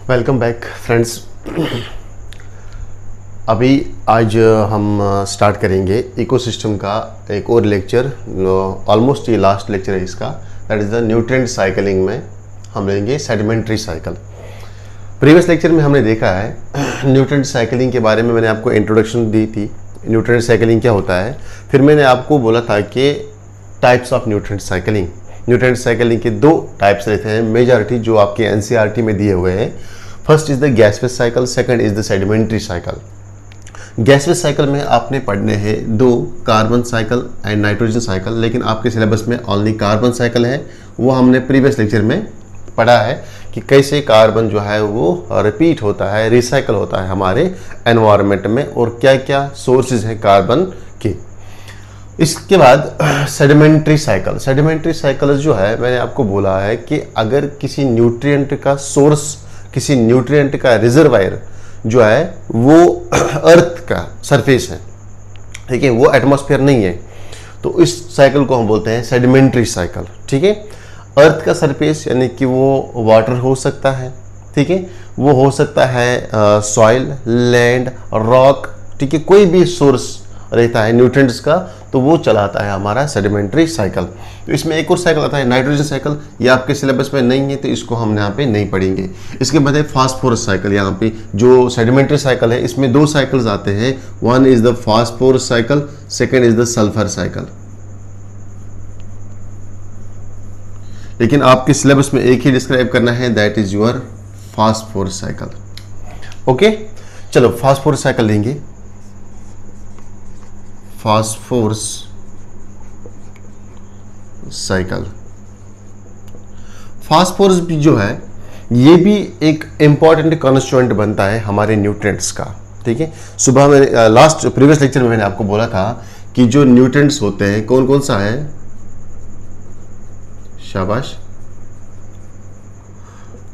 Welcome back friends. अभी आज हम स्टार्ट करेंगे इकोसिस्टम का एक और लेक्चर। ऑलमोस्ट ये लास्ट लेक्चर है इसका। That is the nutrient cycling में हम लेंगे सेडिमेंट्री साइकिल। प्रीवियस लेक्चर में हमने देखा है न्यूट्रिएंट साइकिलिंग के बारे में। मैंने आपको इंट्रोडक्शन दी थी, न्यूट्रिएंट साइकिलिंग क्या होता है। फिर मैंने आपको बोला था कि types of nutrient cycling. Nutrient cycling के दो टाइप्स रहते हैं मेजॉरिटी, जो आपके एनसीईआरटी में दिए हुए हैं। First is the gas cycle, second is the sedimentary cycle. Gas cycle में आपने पढ़ने हैं दो, carbon cycle and nitrogen cycle, लेकिन आपके सिलेबस में ओनली कार्बन साइकिल है। वो हमने प्रीवियस लेक्चर में पढ़ा है कि कैसे कार्बन जो है वो रिपीट होता है, रिसाइकल होता है हमारे एनवायरनमेंट में, और क्या क्या सोर्सेज हैं कार्बन के। इसके बाद सेडिमेंट्री साइकिल। सेडिमेंट्री साइकिल जो है, मैंने आपको बोला है कि अगर किसी न्यूट्रिएंट का सोर्स, किसी न्यूट्रिएंट का रिजर्वायर जो है वो अर्थ का सरफेस है, ठीक है, वो एटमॉस्फेयर नहीं है, तो इस साइकिल को हम बोलते हैं सेडिमेंट्री साइकिल। ठीक है, अर्थ का सरफेस यानी कि वो वाटर हो सकता है, ठीक है, वो हो सकता है सॉइल, लैंड, रॉक, ठीक है, कोई भी सोर्स रहता है न्यूट्रिएंट्स का, तो वो चलाता है हमारा सेडिमेंट्री साइकिल। तो इसमें एक और साइकिल आता है नाइट्रोजन साइकिल। ये आपके सिलेबस में नहीं है, तो इसको हम यहाँ पे नहीं पढ़ेंगे। इसके बाद है फास्फोरस साइकिल। यहाँ पे जो सेडिमेंट्री साइकिल है, इसमें दो साइकिल्स आते हैं। One is the phosphorus cycle, second is the sulphur cycle. लेकिन आपके सिलेबस में एक ही डिस्क्राइब करना है, that is your phosphorus cycle. Okay, चलो फास्फोरस साइकिल लेंगे। Phosphorus cycle. फास्फोरस भी जो है, ये भी एक इंपॉर्टेंट कॉन्स्टिट्यूएंट बनता है हमारे न्यूट्रिएंट्स का। ठीक है, सुबह में लास्ट प्रीवियस लेक्चर में मैंने आपको बोला था कि जो न्यूट्रिएंट्स होते हैं कौन कौन सा है, शाबाश,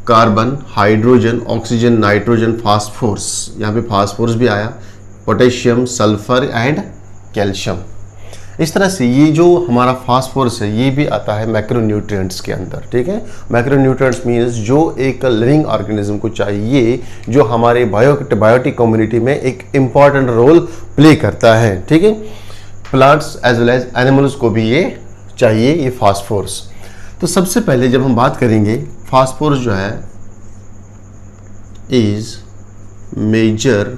carbon, hydrogen, oxygen, nitrogen, phosphorus. यहां पे फास्फोरस भी आया, पोटेशियम, सल्फर एंड कैल्शियम। इस तरह से ये जो हमारा फास्फोरस है, ये भी आता है मैक्रोन्यूट्रिएंट्स के अंदर। ठीक है, मैक्रोन्यूट्रिएंट्स मीन्स जो एक लिविंग ऑर्गेनिज्म को चाहिए, जो हमारे बायोटिक कम्युनिटी में एक इंपॉर्टेंट रोल प्ले करता है। ठीक है, plants as well as animals को भी ये चाहिए, ये फास्फोरस। तो सबसे पहले जब हम बात करेंगे, फास्फोरस जो है इज मेजर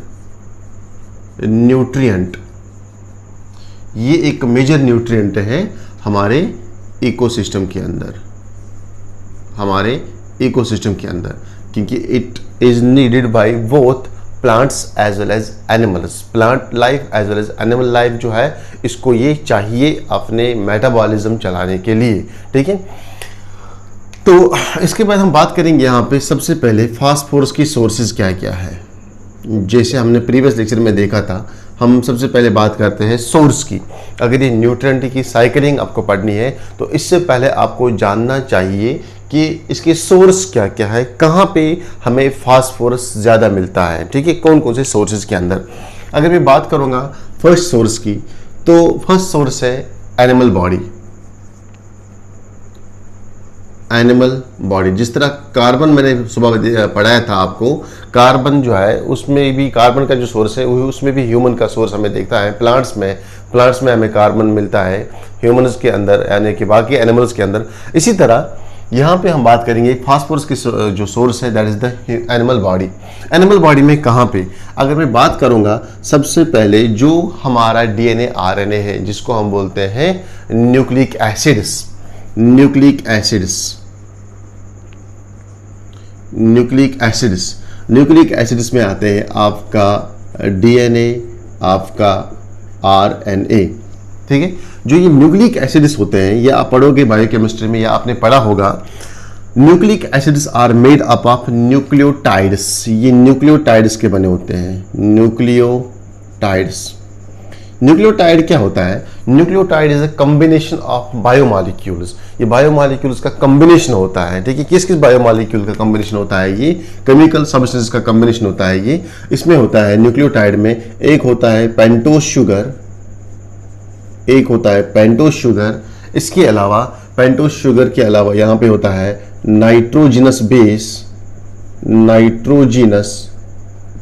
न्यूट्रिएंट। ये एक मेजर न्यूट्रिएंट है हमारे इकोसिस्टम के अंदर, हमारे इकोसिस्टम के अंदर, क्योंकि it is needed by both plants as well as animals. Plant life as well as animal life जो है, इसको ये चाहिए अपने मेटाबॉलिज्म चलाने के लिए। ठीक है, तो इसके बाद हम बात करेंगे यहाँ पे सबसे पहले फास्फोरस की सोर्सेज क्या क्या है। जैसे हमने प्रीवियस लेक्चर में देखा था, हम सबसे पहले बात करते हैं सोर्स की। अगर ये न्यूट्रिएंट की साइकिलिंग आपको पढ़नी है, तो इससे पहले आपको जानना चाहिए कि इसके सोर्स क्या क्या है, कहाँ पे हमें फास्फोरस ज़्यादा मिलता है। ठीक है, कौन कौन से सोर्सेज के अंदर। अगर मैं बात करूँगा फर्स्ट सोर्स की, तो फर्स्ट सोर्स है एनिमल बॉडी। एनिमल बॉडी, जिस तरह कार्बन मैंने सुबह पढ़ाया था आपको, कार्बन जो है उसमें भी, कार्बन का जो सोर्स है उसमें भी ह्यूमन का सोर्स हमें देखता है। प्लांट्स में हमें कार्बन मिलता है, ह्यूमन्स के अंदर यानी कि बाकी एनिमल्स के अंदर। इसी तरह यहाँ पे हम बात करेंगे फास्फोरस की जो सोर्स है, that is the animal body. Animal body में कहाँ पे, अगर मैं बात करूँगा, सबसे पहले जो हमारा डीएनए आरएनए है, जिसको हम बोलते हैं न्यूक्लिक एसिड्स। न्यूक्लिक एसिड्स में आते हैं आपका डीएनए, आपका आरएनए। ठीक है, जो ये न्यूक्लिक एसिड्स होते हैं, ये आप पढ़ोगे बायोकेमिस्ट्री में, या आपने पढ़ा होगा। Nucleic acids are made up of nucleotides. ये न्यूक्लियोटाइड्स के बने होते हैं, न्यूक्लियोटाइड क्या होता है? Nucleotide is a combination of biomolecules. ये बायोमॉलिक्यूल्स का कॉम्बिनेशन होता है। ठीक है, किस किस बायोमॉलिक्यूल का कॉम्बिनेशन होता है? ये केमिकल सब्सटेंस का कॉम्बिनेशन होता है। ये इसमें होता है न्यूक्लियोटाइड में, एक होता है पेंटोस शुगर, इसके अलावा पेंटोस शुगर के अलावा यहाँ पे होता है नाइट्रोजिनस बेस, नाइट्रोजिनस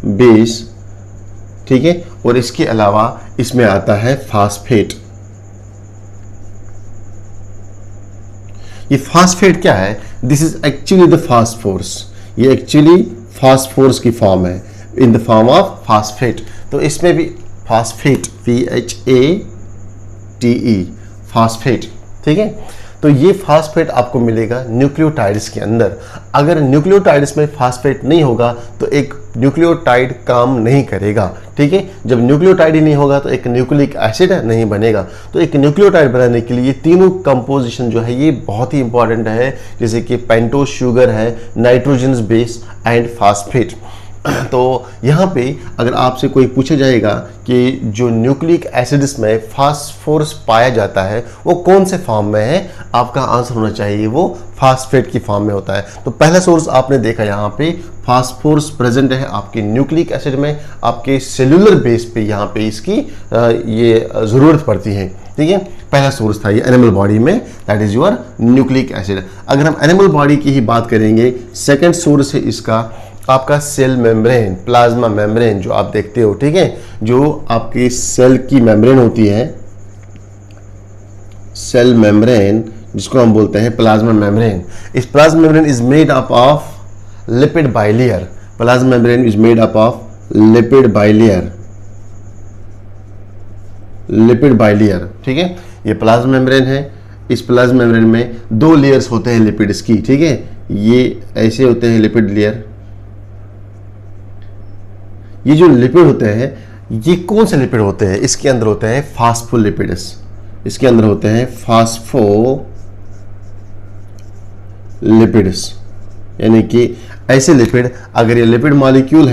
बेस, ठीक है। और इसके अलावा इसमें आता है फास्फेट। ये फास्फेट क्या है? This is actually the phosphorus. ये एक्चुअली फास्फोरस की फॉर्म है, in the form of phosphate. तो इसमें भी फास्फेट, PHATE, फास्फेट, ठीक है। तो ये फास्फेट आपको मिलेगा न्यूक्लियोटाइड्स के अंदर। अगर न्यूक्लियोटाइड्स में फास्फेट नहीं होगा तो एक न्यूक्लियोटाइड काम नहीं करेगा, ठीक है। जब न्यूक्लियोटाइड ही नहीं होगा तो एक न्यूक्लिक एसिड नहीं बनेगा। तो एक न्यूक्लियोटाइड बनाने के लिए तीनों कंपोजिशन जो है ये बहुत ही इंपॉर्टेंट है, जैसे कि पेंटोज शुगर है, नाइट्रोजनस बेस एंड फास्फेट। तो यहाँ पे अगर आपसे कोई पूछा जाएगा कि जो न्यूक्लिक एसिड्स में फास्फोरस पाया जाता है वो कौन से फॉर्म में है, आपका आंसर होना चाहिए वो फास्फेट की फॉर्म में होता है। तो पहला सोर्स आपने देखा यहाँ पे फास्फोरस प्रेजेंट है आपके न्यूक्लिक एसिड में, आपके सेलुलर बेस पे यहाँ पे इसकी ये ज़रूरत पड़ती है, ठीक है। पहला सोर्स था ये एनिमल बॉडी में, that is your nucleic acid. अगर हम एनिमल बॉडी की ही बात करेंगे, सेकेंड सोर्स है इसका आपका सेल मेम्ब्रेन, प्लाज्मा मेम्ब्रेन जो आप देखते हो, ठीक है। जो आपकी सेल की मेम्ब्रेन होती है, सेल मेम्ब्रेन जिसको हम बोलते हैं प्लाज्मा मेम्ब्रेन। इस plasma membrane is made up of lipid bilayer. Plasma membrane is made up of lipid bilayer, lipid bilayer, ठीक है। ये प्लाज्मा मेम्ब्रेन है। इस प्लाज्मा मेम्ब्रेन में दो लेयर्स होते हैं लिपिड्स की, ठीक है। ये ऐसे होते हैं लिपिड लेयर। ये जो लिपिड होते हैं ये कौन से लिपिड होते हैं? इसके अंदर होते हैं फास्फोलिपिड्स। इसके अंदर होते हैं फास्फोलिपिड्स, यानी कि ऐसे लिपिड, अगर ये लिपिड मॉलिक्यूल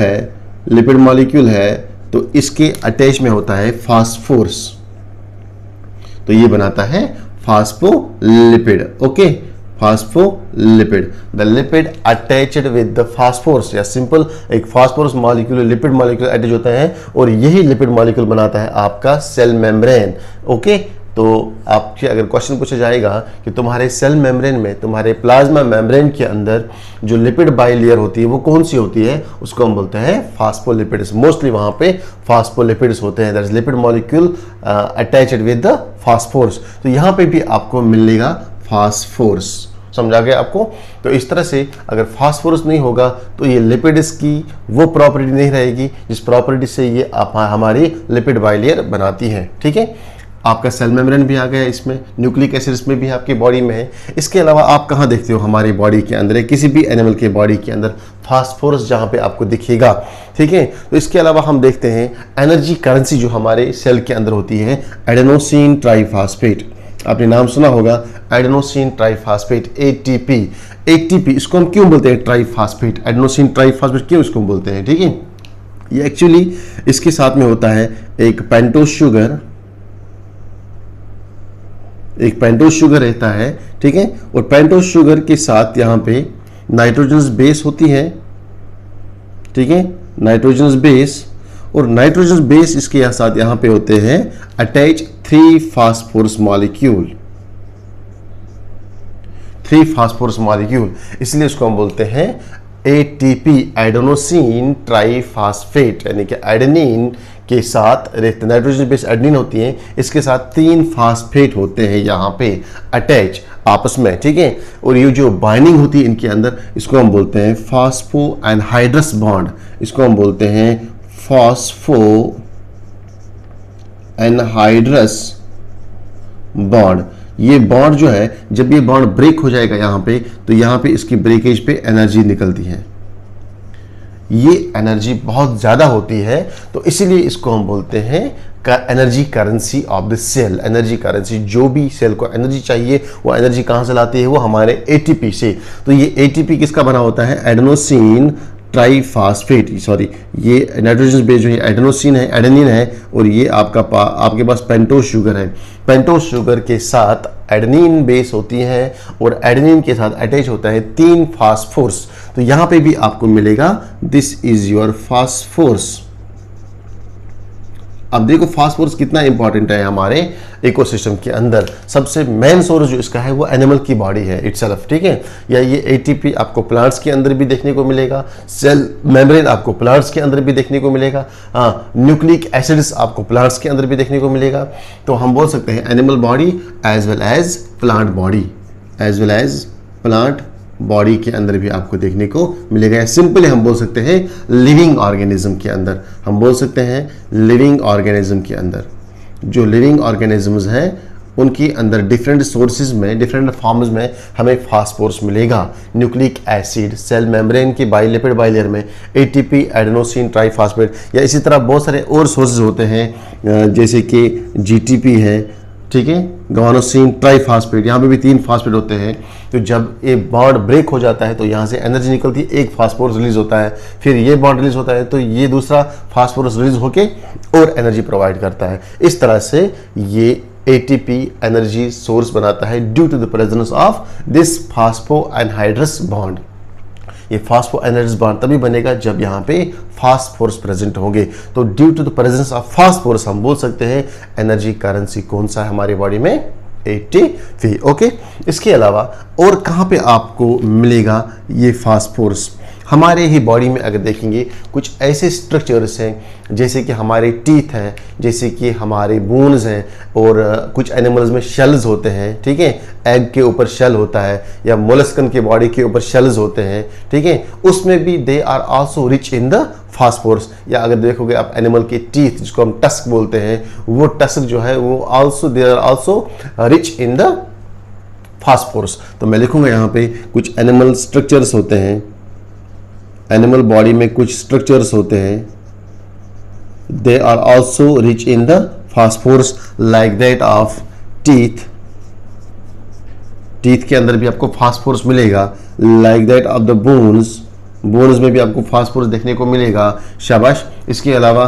है तो इसके अटैच में होता है फास्फोरस, तो ये बनाता है phospholipid, okay. Phospholipid, the lipid attached with the phosphorus, या सिंपल एक phosphorus molecule lipid molecule attach होता है और यही लिपिड मॉलिक्यूल बनाता है आपका सेल मेम्ब्रेन, ओके। तो आपसे अगर क्वेश्चन पूछा जाएगा कि तुम्हारे सेल मेम्ब्रेन में, तुम्हारे प्लाज्मा मेम्ब्रेन के अंदर जो लिपिड बाइलेयर होती है वो कौन सी होती है, उसको हम बोलते हैं फास्फोलिपिड्स। मोस्टली वहां पे फास्फोलिपिड्स होते हैं, that is lipid molecule attached with the phosphorus. तो यहाँ पे भी आपको मिलेगा फास्फोरस, समझा गया आपको। तो इस तरह से अगर फास्फोरस नहीं होगा तो ये लिपिड्स की वो प्रॉपर्टी नहीं रहेगी जिस प्रॉपर्टी से ये हमारी लिपिड बाइलेयर बनाती है, ठीक है। आपका सेल मेम्ब्रेन भी आ गया इसमें, न्यूक्लिक एसिड्स में भी आपकी बॉडी में है। इसके अलावा आप कहाँ देखते हो हमारी बॉडी के अंदर, किसी भी एनिमल के बॉडी के अंदर फास्फोरस जहाँ पे आपको दिखेगा, ठीक है। तो इसके अलावा हम देखते हैं एनर्जी करेंसी जो हमारे सेल के अंदर होती है, एडेनोसिन ट्राइफॉस्फेट। आपने नाम सुना होगा एडेनोसिन ट्राइफॉस्फेट, ATP। ATP इसको हम क्यों बोलते हैं ट्राइफॉस्फेट, एडेनोसिन ट्राइफॉस्फेट क्यों इसको बोलते हैं, ठीक है। ये एक्चुअली इसके साथ में होता है एक पेंटोज शुगर, एक पेंटोज शुगर रहता है, ठीक है। और पेंटोज शुगर के साथ यहाँ पे नाइट्रोजनस बेस होती है, ठीक है, नाइट्रोजनस बेस। और नाइट्रोजनस बेस इसके साथ यहाँ पे होते हैं attach 3 phosphorus molecule, 3 phosphorus molecule, इसलिए इसको हम बोलते हैं ATP, एडेनोसिन ट्राइफॉस्फेट, यानी कि एडेनिन के साथ रहते, नाइट्रोजन बेस एडेनिन होती है, इसके साथ 3 फास्फेट होते हैं यहाँ पे अटैच आपस में, ठीक है। और ये जो बाइंडिंग होती है इनके अंदर, इसको हम बोलते हैं फास्फो एनहाइड्रस बॉन्ड, इसको हम बोलते हैं फास्फो एनहाइड्रस बॉन्ड। ये बॉन्ड जो है, जब ये बॉन्ड ब्रेक हो जाएगा यहाँ पे, तो यहाँ पे इसकी ब्रेकेज पे एनर्जी निकलती है, ये एनर्जी बहुत ज़्यादा होती है, तो इसीलिए इसको हम बोलते हैं energy currency of the cell. Energy currency, जो भी सेल को एनर्जी चाहिए वो एनर्जी कहाँ से लाती है, वो हमारे ATP से। तो ये ATP किसका बना होता है, एडेनोसिन ट्राइफॉस्फेट, सॉरी ये नाइट्रोजन बेस जो है एडेनोसिन है, एडेनिन है, और ये आपके पास पेंटोज शुगर है। पेंटोज शुगर के साथ एडेनिन बेस होती है और एडेनिन के साथ अटैच होता है 3 फास्फोरस। तो यहाँ पे भी आपको मिलेगा दिस इज योर फास्फोरस, अब देखो फास्फोरस कितना इंपॉर्टेंट है हमारे इकोसिस्टम के अंदर। सबसे मेन सोर्स जो इसका है वो एनिमल की बॉडी है इटसेल्फ, ठीक है। या ये एटीपी आपको प्लांट्स के अंदर भी देखने को मिलेगा, सेल मेम्ब्रेन आपको प्लांट्स के अंदर भी देखने को मिलेगा, हाँ, न्यूक्लिक एसिड्स आपको प्लांट्स के अंदर भी देखने को मिलेगा। तो हम बोल सकते हैं animal body as well as plant body, as well as plant body के अंदर भी आपको देखने को मिलेगा। सिंपली हम बोल सकते हैं लिविंग ऑर्गेनिज्म के अंदर, हम बोल सकते हैं लिविंग ऑर्गेनिज्म के अंदर जो लिविंग ऑर्गेनिजम्स हैं उनके अंदर डिफरेंट सोर्सेज में, डिफरेंट फॉर्म्स में हमें फास्फोरस मिलेगा। न्यूक्लिक एसिड, सेल मेम्ब्रेन की बाइलिपिड बाइलेयर में एटीपी, एडेनोसिन ट्राइफॉस्फेट, या इसी तरह बहुत सारे और सोर्सेज होते हैं जैसे कि जीटीपी है, ठीक है, गानोसिन ट्राइफॉस्फेट, यहाँ पे भी 3 फास्फेट होते हैं। तो जब ये बॉन्ड ब्रेक हो जाता है तो यहाँ से एनर्जी निकलती है, एक फास्फोरस रिलीज होता है, फिर ये बॉन्ड रिलीज होता है तो ये दूसरा फास्फोरस रिलीज होके और एनर्जी प्रोवाइड करता है। इस तरह से ये एटीपी एनर्जी सोर्स बनाता है due to the presence of this phospho anhydrous bond. ये फास्फो एनर्जी बॉन्ड तभी बनेगा जब यहाँ पे फास्फोरस प्रेजेंट होंगे। तो due to the presence of phosphorus हम बोल सकते हैं एनर्जी करेंसी कौन सा है हमारी बॉडी में, एटीपी। ओके, इसके अलावा और कहाँ पे आपको मिलेगा ये फास्फोरस? हमारे ही बॉडी में अगर देखेंगे कुछ ऐसे स्ट्रक्चर्स हैं जैसे कि हमारे टीथ हैं, जैसे कि हमारे बोन्स हैं, और कुछ एनिमल्स में शेल्स होते हैं, ठीक है, एग के ऊपर शेल होता है, या मोलस्कन के बॉडी के ऊपर शेल्स होते हैं, ठीक है, उसमें भी they are also rich in the phosphorus. या अगर देखोगे आप एनिमल के टीथ जिसको हम टस्क बोलते हैं, वो टस्क जो है वो also they are also rich in the phosphorus. तो मैं लिखूंगा यहाँ पे कुछ एनिमल स्ट्रक्चर्स होते हैं, एनिमल बॉडी में कुछ स्ट्रक्चर्स होते हैं, they are also rich in the phosphorus like that of teeth. Teeth के अंदर भी आपको फास्फोरस मिलेगा, like that of the bones, bones में भी आपको फास्फोरस देखने को मिलेगा, शाबाश। इसके अलावा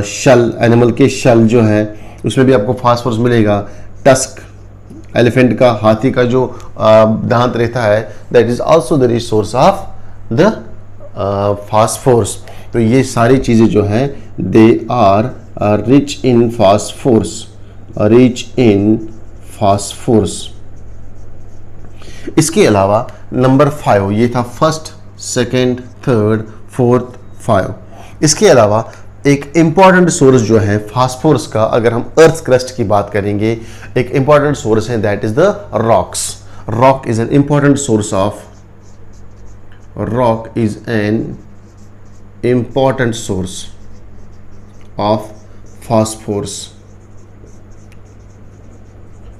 शल, एनिमल के शल जो है उसमें भी आपको फास्फोरस मिलेगा। टस्क, एलिफेंट का, हाथी का जो दांत रहता है, that is also the rich source of the phosphorus. तो ये सारी चीज़ें जो हैं they are rich in phosphorus, rich in phosphorus. इसके अलावा नंबर 5, ये था फर्स्ट, सेकंड, थर्ड, फोर्थ, 5। इसके अलावा एक इंपॉर्टेंट सोर्स जो है फास्फोरस का, अगर हम अर्थ क्रस्ट की बात करेंगे, एक इंपॉर्टेंट सोर्स है that is the rocks. Rock is an important source of, rock is an important source of phosphorus।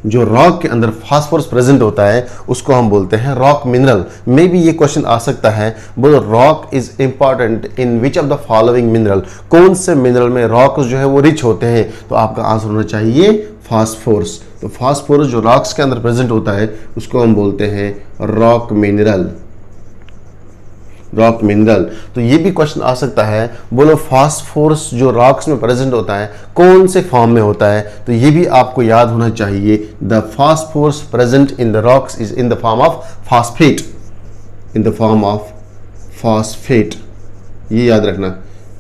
जो रॉक के अंदर फास्फोरस प्रेजेंट होता है उसको हम बोलते हैं रॉक मिनरल। मे भी ये क्वेश्चन आ सकता है, बोलो rock is important in which of the following mineral, कौन से मिनरल में रॉक जो है वो रिच होते हैं? तो आपका आंसर होना चाहिए फास्फोरस। तो फास्फोरस जो रॉक्स के अंदर प्रेजेंट होता है उसको हम बोलते हैं रॉक मिनरल, रॉक मिनरल। तो ये भी क्वेश्चन आ सकता है, बोलो फास्फोरस जो रॉक्स में प्रेजेंट होता है कौन से फॉर्म में होता है? तो ये भी आपको याद होना चाहिए, the phosphorus present in the rocks is in the form of phosphate, in the form of phosphate. ये याद रखना,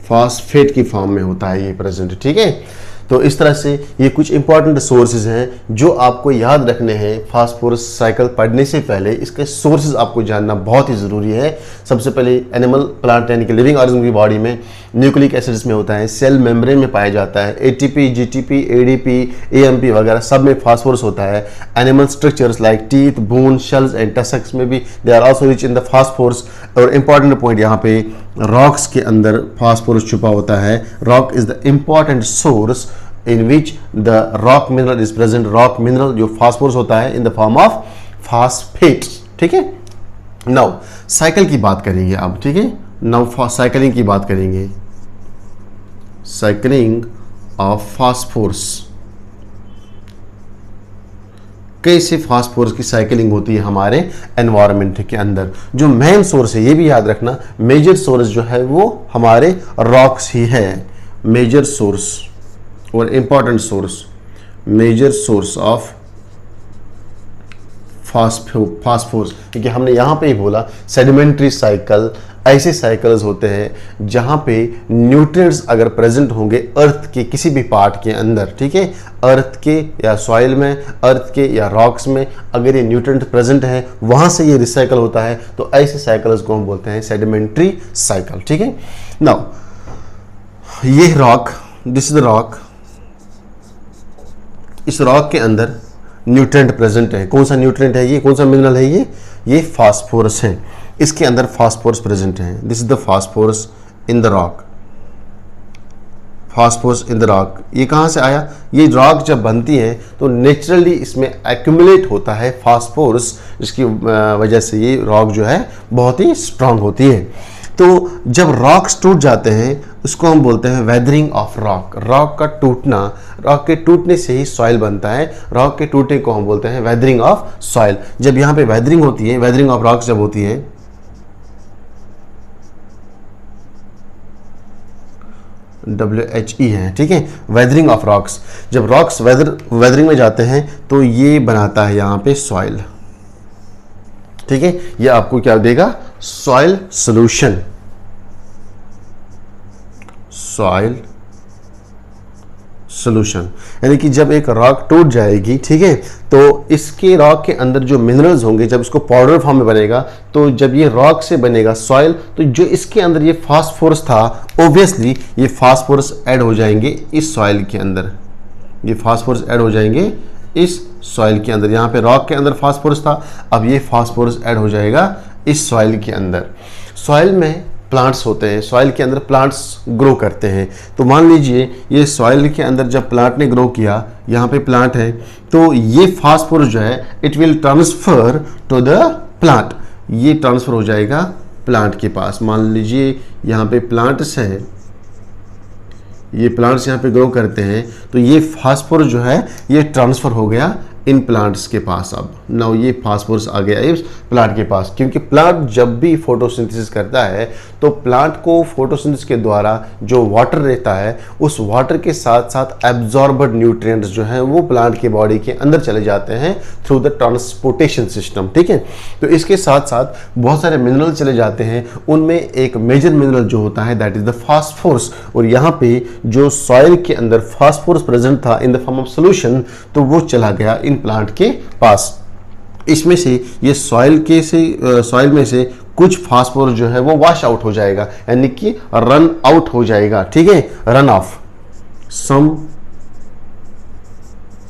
फास्फेट की फॉर्म में होता है ये प्रेजेंट, ठीक है। तो इस तरह से ये कुछ इंपॉर्टेंट सोर्सेज हैं जो आपको याद रखने हैं फास्फोरस साइकिल पढ़ने से पहले। इसके सोर्सेज आपको जानना बहुत ही ज़रूरी है। सबसे पहले एनिमल, प्लांट यानी कि लिविंग ऑर्गेनिज्म की बॉडी में न्यूक्लिक एसिड्स में होता है, सेल मेम्ब्रेन में पाया जाता है, एटीपी, जीटीपी, एडीपी, एएमपी वगैरह सब में फास्फोरस होता है। Animal structures like teeth, bone, shells and tusks में भी they are also rich in the phosphorus. और इंपॉर्टेंट पॉइंट यहाँ पे, रॉक्स के अंदर फास्फोरस छुपा होता है। Rock is the important source in which the rock mineral is present। rock mineral जो फास्फोरस होता है in the form of phosphate, ठीक है। नाउ साइकिल की बात करेंगे अब, ठीक है। नाउ साइकिलिंग की बात करेंगे, साइकिलिंग ऑफ फास्फोरस। कैसे फास्फोरस की साइकिलिंग होती है हमारे एनवायरनमेंट के अंदर? जो मेन सोर्स है, ये भी याद रखना, मेजर सोर्स जो है वो हमारे रॉक्स ही है, मेजर सोर्स और important source, major source of phosphorus. क्योंकि हमने यहाँ पे ही बोला सेडिमेंट्री साइकिल ऐसे साइकिल्स होते हैं जहां पे न्यूट्रिएंट्स अगर प्रेजेंट होंगे अर्थ के किसी भी पार्ट के अंदर, ठीक है, अर्थ के या सॉइल में, अर्थ के या रॉक्स में अगर ये न्यूट्रिएंट प्रेजेंट है वहां से ये रिसाइकल होता है, तो ऐसे साइकिल्स को हम बोलते हैं सेडिमेंट्री साइकिल, ठीक है। नाउ ये rock, this is the rock, इस रॉक के अंदर न्यूट्रिएंट प्रेजेंट है। कौन सा न्यूट्रिएंट है ये, कौन सा मिनरल है ये फास्फोरस है। इसके अंदर फास्फोरस प्रेजेंट है। This is the phosphorus in the rock, phosphorus in the rock. ये कहाँ से आया, ये रॉक जब बनती है तो नेचुरली इसमें एक्यूमुलेट होता है फास्फोरस, जिसकी वजह से ये रॉक जो है बहुत ही स्ट्रांग होती है। तो जब रॉक्स टूट जाते हैं उसको हम बोलते हैं वेदरिंग ऑफ रॉक। रॉक का टूटना, रॉक के टूटने से ही सॉइल बनता है। रॉक के टूटने को हम बोलते हैं वेदरिंग ऑफ सॉइल। जब यहाँ पे वेदरिंग होती है, वेदरिंग ऑफ रॉक्स जब होती है, WHE है, ठीक है, वेदरिंग ऑफ रॉक्स। जब रॉक्स वेदरिंग में जाते हैं तो ये बनाता है यहाँ पे सॉइल, ठीक है। ये आपको क्या देगा, सॉइल सॉल्यूशन, सॉइल सॉल्यूशन। यानी कि जब एक रॉक टूट जाएगी, ठीक है, तो इसके रॉक के अंदर जो मिनरल्स होंगे, जब इसको पाउडर फॉर्म में बनेगा, तो जब ये रॉक से बनेगा सॉइल, तो जो इसके अंदर ये फास्फोरस था, ऑब्वियसली ये फास्फोरस ऐड हो जाएंगे इस सॉइल के अंदर, ये फास्फोरस ऐड हो जाएंगे इस सॉइल के अंदर। यहाँ पे रॉक के अंदर फास्फोरस था, अब ये फास्फोरस ऐड हो जाएगा इस सॉइल के अंदर। सॉइल में प्लांट्स होते हैं, सॉइल के अंदर प्लांट्स ग्रो करते हैं। तो मान लीजिए ये सॉइल के अंदर जब प्लांट ने ग्रो किया, यहाँ पे प्लांट है, तो ये फास्फोरस जो है it will transfer to the plant, ये ट्रांसफर हो जाएगा प्लांट के पास। मान लीजिए यहाँ पे प्लांट्स है, ये प्लांट्स यहाँ पे ग्रो करते हैं, तो ये फास्फोरस जो है ये ट्रांसफर हो गया इन प्लांट्स के पास। अब नाउ ये फास्फोरस आ गया इस प्लांट के पास, क्योंकि प्लांट जब भी फोटोसिंथेसिस करता है तो प्लांट को फोटोसिंथेसिस के द्वारा जो वाटर रहता है, उस वाटर के साथ साथ एब्जॉर्बड न्यूट्रिएंट्स जो हैं वो प्लांट के बॉडी के अंदर चले जाते हैं थ्रू द ट्रांसपोर्टेशन सिस्टम, ठीक है। तो इसके साथ साथ बहुत सारे मिनरल चले जाते हैं, उनमें एक मेजर मिनरल जो होता है दैट इज द फास्फोरस। और यहाँ पे जो सॉइल के अंदर फास्फोरस प्रेजेंट था in the form of solution, तो वो चला गया इन प्लांट के पास। इसमें से ये सॉइल में से कुछ फास्फोरस जो है वो वॉश आउट हो जाएगा, यानी कि रन आउट हो जाएगा, ठीक है, run off.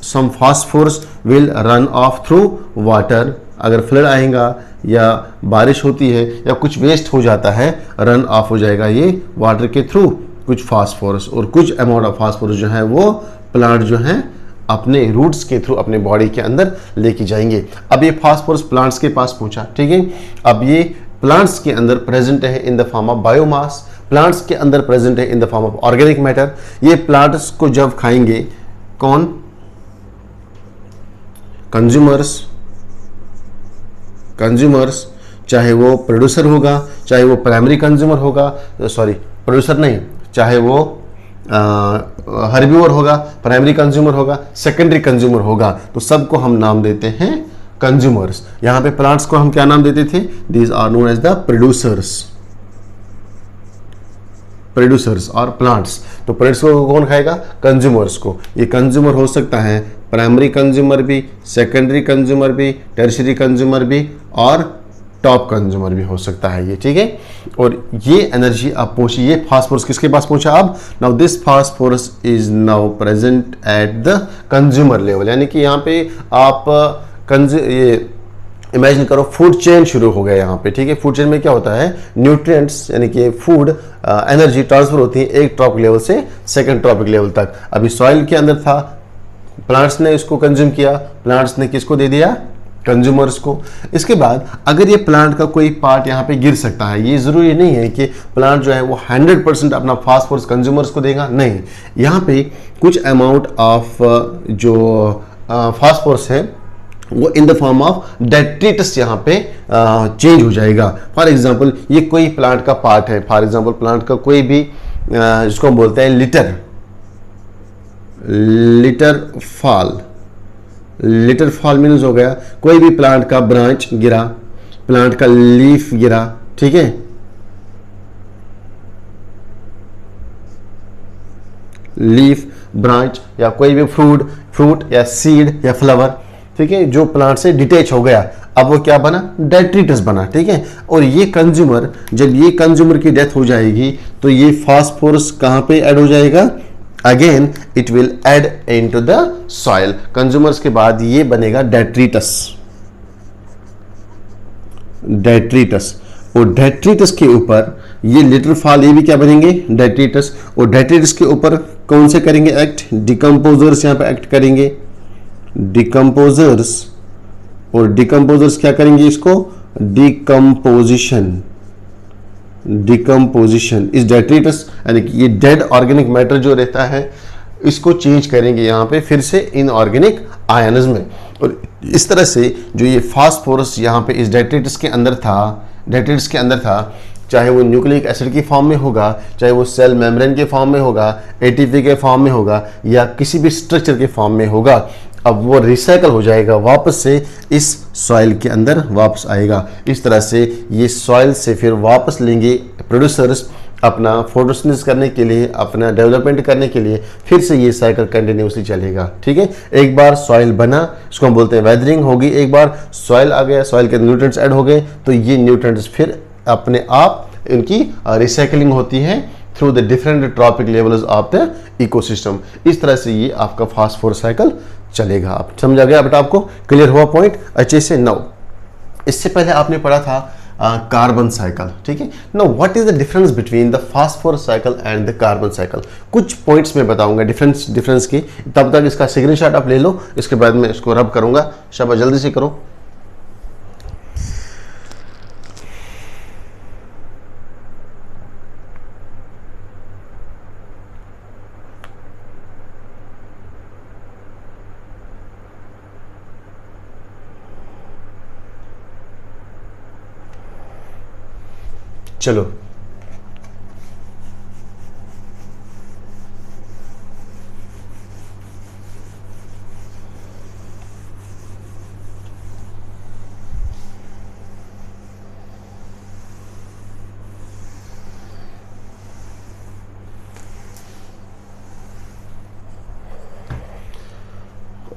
Some phosphorus will run off through water. अगर फ्लड आएगा या बारिश होती है या कुछ वेस्ट हो जाता है, रन ऑफ हो जाएगा ये वाटर के थ्रू कुछ फास्फोरस, और कुछ अमाउंट ऑफ फास्फोरस जो है वो प्लांट जो है अपने रूट्स के थ्रू अपने बॉडी के अंदर लेके जाएंगे। अब ये फास्फोरस प्लांट्स के पास पहुंचा, ठीक है। अब ये प्लांट्स के अंदर प्रेजेंट है in the form of biomass, plants के अंदर प्रेजेंट है in the form of organic matter. ये प्लांट्स को जब खाएंगे कौन, कंज्यूमर्स, चाहे वो प्रोड्यूसर होगा, चाहे वो प्राइमरी कंज्यूमर होगा, सॉरी प्रोड्यूसर नहीं, चाहे वो हर्बीवर होगा, प्राइमरी कंज्यूमर होगा, सेकेंडरी कंज्यूमर होगा, तो सबको हम नाम देते हैं कंज्यूमर्स। यहाँ पे प्लांट्स को हम क्या नाम देते थे, these are known as the producers और प्लांट्स। तो प्रोड्यूसर को कौन खाएगा, कंज्यूमर्स को। ये कंज्यूमर हो सकता है प्राइमरी कंज्यूमर भी, सेकेंडरी कंज्यूमर भी, टर्शियरी कंज्यूमर भी, और टॉप कंज्यूमर भी हो सकता है ये, ठीक है। और ये एनर्जी अब पहुंची, ये फास्फोरस किसके पास पहुंचा अब, now this phosphorus is now present at the consumer level. यानी कि यहाँ पे आप ये इमेजिन करो फूड चेन शुरू हो गया यहाँ पे, ठीक है। फूड चेन में क्या होता है, न्यूट्रिएंट्स यानी कि फूड एनर्जी ट्रांसफर होती है एक ट्रॉपिक लेवल से सेकंड ट्रॉपिक लेवल तक। अभी सॉइल के अंदर था, प्लांट्स ने इसको कंज्यूम किया, प्लांट्स ने किसको दे दिया, कंज्यूमर्स को। इसके बाद अगर ये प्लांट का कोई पार्ट यहाँ पे गिर सकता है, ये जरूरी नहीं है कि प्लांट जो है वो 100% अपना फास्फोरस कंज्यूमर्स को देगा, नहीं। यहाँ पे कुछ अमाउंट ऑफ जो फास्फोरस है वो in the form of detritus यहाँ पे चेंज हो जाएगा। फॉर एग्जांपल ये कोई प्लांट का पार्ट है, फॉर एग्जांपल प्लांट का कोई भी जिसको हम बोलते हैं लिटर फॉल मीन्स हो गया कोई भी प्लांट का ब्रांच गिरा, प्लांट का लीफ गिरा, ठीक है, लीफ, ब्रांच या कोई भी फ्रूट या सीड या फ्लावर, ठीक है, जो प्लांट से डिटेच हो गया, अब वो क्या बना, डेट्रिटस बना, ठीक है। और ये कंज्यूमर, जब ये कंज्यूमर की डेथ हो जाएगी तो ये फास्फोरस कहाँ पे ऐड हो जाएगा, again it will add into the soil. Consumers के बाद ये बनेगा डेट्रिटस, डेट्रिटस। और डेट्रिटस के ऊपर ये लिटर फॉल, ये भी क्या बनेंगे, डेट्रिटस। और डेट्रिटस के ऊपर कौन से करेंगे एक्ट, डिकम्पोजर्स यहाँ पे एक्ट करेंगे, डिकम्पोजर्स। और डिकम्पोजर्स क्या करेंगे, इसको डिकम्पोजिशन, डिकम्पोजिशन इस डेट्रिटस, यानी कि ये डेड ऑर्गेनिक मैटर जो रहता है इसको चेंज करेंगे यहाँ पे फिर से इनऑर्गेनिक आयन्स में। और इस तरह से जो ये फास्फोरस यहाँ पे इस डेट्रिटस के अंदर था, डेट्रिटस के अंदर था, चाहे वो न्यूक्लिक एसिड की फॉर्म में होगा, चाहे वो सेल मेम्ब्रेन के फॉर्म में होगा, एटीपी के फॉर्म में होगा, या किसी भी स्ट्रक्चर के फॉर्म में होगा, अब वो रिसाइकल हो जाएगा, वापस से इस सॉइल के अंदर वापस आएगा। इस तरह से ये सॉइल से फिर वापस लेंगे प्रोड्यूसर्स अपना फोटोसिंथेसिस करने के लिए, अपना डेवलपमेंट करने के लिए, फिर से ये साइकिल कंटिन्यूसली चलेगा, ठीक है। एक बार सॉइल बना, इसको हम बोलते हैं वेदरिंग होगी, एक बार सॉइल आ गया, सॉइल के न्यूट्रिएंट्स ऐड हो गए, तो ये न्यूट्रिएंट्स फिर अपने आप इनकी रिसाइकलिंग होती है through the different trophic levels of the ecosystem. इस तरह से ये आपका फास्फोरस साइकिल चलेगा। आप समझ आ गया बेटा, आपको क्लियर हुआ पॉइंट अच्छे से। नो, इससे पहले आपने पढ़ा था कार्बन साइकिल, ठीक है। No, what is the difference between the phosphorus cycle and the carbon cycle. कुछ पॉइंट्स में बताऊंगा डिफरेंस की, तब तक इसका स्क्रीनशॉट आप ले लो, इसके बाद में इसको रब करूंगा। शाबाश, जल्दी से करो। चलो,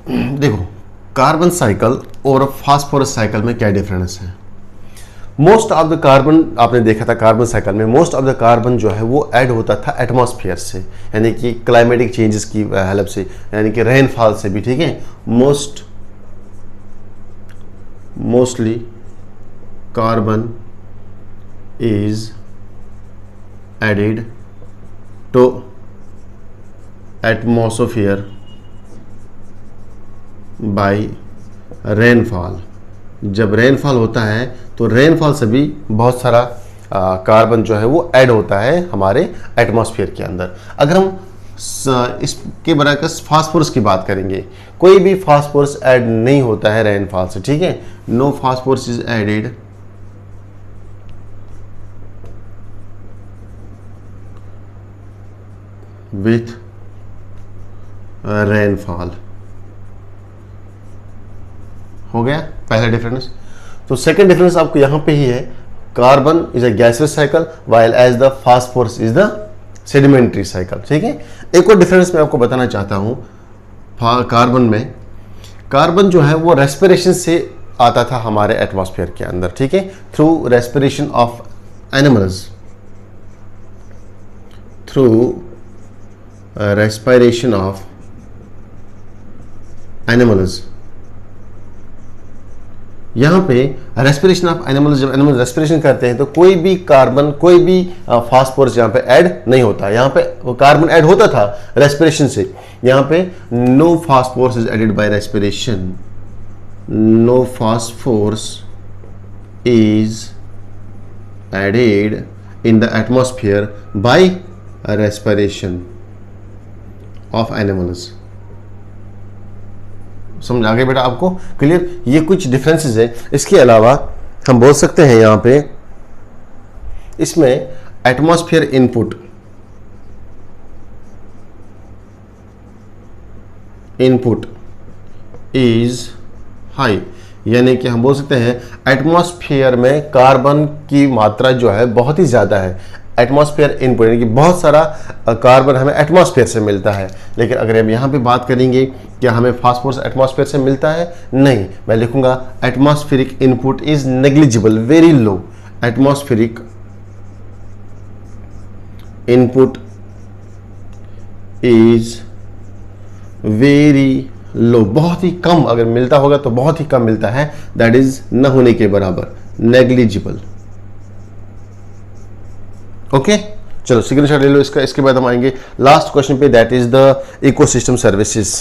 देखो कार्बन साइकिल और फास्फोरस साइकिल में क्या डिफरेंस है। मोस्ट ऑफ द कार्बन, आपने देखा था कार्बन साइकिल में मोस्ट ऑफ द कार्बन जो है वो ऐड होता था एटमॉस्फेयर से, यानी कि क्लाइमेटिक चेंजेस की हेल्प से, यानी कि रेनफॉल से भी, ठीक है। Mostly carbon is added to atmosphere by rainfall. जब रेनफॉल होता है तो रेनफॉल से भी बहुत सारा कार्बन जो है वो ऐड होता है हमारे एटमॉस्फेयर के अंदर। अगर हम इसके बराबर फास्फोरस की बात करेंगे, कोई भी फास्फोरस ऐड नहीं होता है रेनफॉल से, ठीक है। No phosphorus is added with rainfall. हो गया पहला डिफरेंस। तो सेकंड डिफरेंस आपको यहां पे ही है, carbon is a gaseous cycle while as the phosphorus is the sedimentary cycle, ठीक है। एक और डिफरेंस मैं आपको बताना चाहता हूं कार्बन में, कार्बन जो है वो रेस्पिरेशन से आता था हमारे एटमॉस्फेयर के अंदर, ठीक है, through respiration of animals, through respiration of animals. यहाँ पे रेस्पिरेशन ऑफ एनिमल्स, जब एनिमल रेस्पिरेशन करते हैं तो कोई भी कार्बन, कोई भी फास्फोरस यहाँ पे ऐड नहीं होता। यहाँ पे वो कार्बन ऐड होता था रेस्पिरेशन से, यहाँ पे no phosphorus is added by respiration, no phosphorus is added in the atmosphere by respiration of animals. समझ आ गए बेटा आपको, क्लियर। ये कुछ डिफरेंसेस है। इसके अलावा हम बोल सकते हैं यहाँ पे इसमें एटमॉस्फेयर इनपुट इज हाई, यानी कि हम बोल सकते हैं एटमॉस्फेयर में कार्बन की मात्रा जो है बहुत ही ज़्यादा है। एटमॉस्फेयर इनपुट, यानी कि बहुत सारा कार्बन हमें एटमॉस्फेयर से मिलता है। लेकिन अगर हम यहाँ पे बात करेंगे क्या हमें फास्फोरस एटमॉस्फेयर से मिलता है, नहीं, मैं लिखूंगा atmospheric input is negligible, very low. Atmospheric input is very low, बहुत ही कम, अगर मिलता होगा तो बहुत ही कम मिलता है, दैट इज न होने के बराबर, नेग्लिजिबल। ओके, चलो स्क्रीनशॉट ले लो इसका। इसके बाद हम आएंगे लास्ट क्वेश्चन पे, that is the ecosystem services.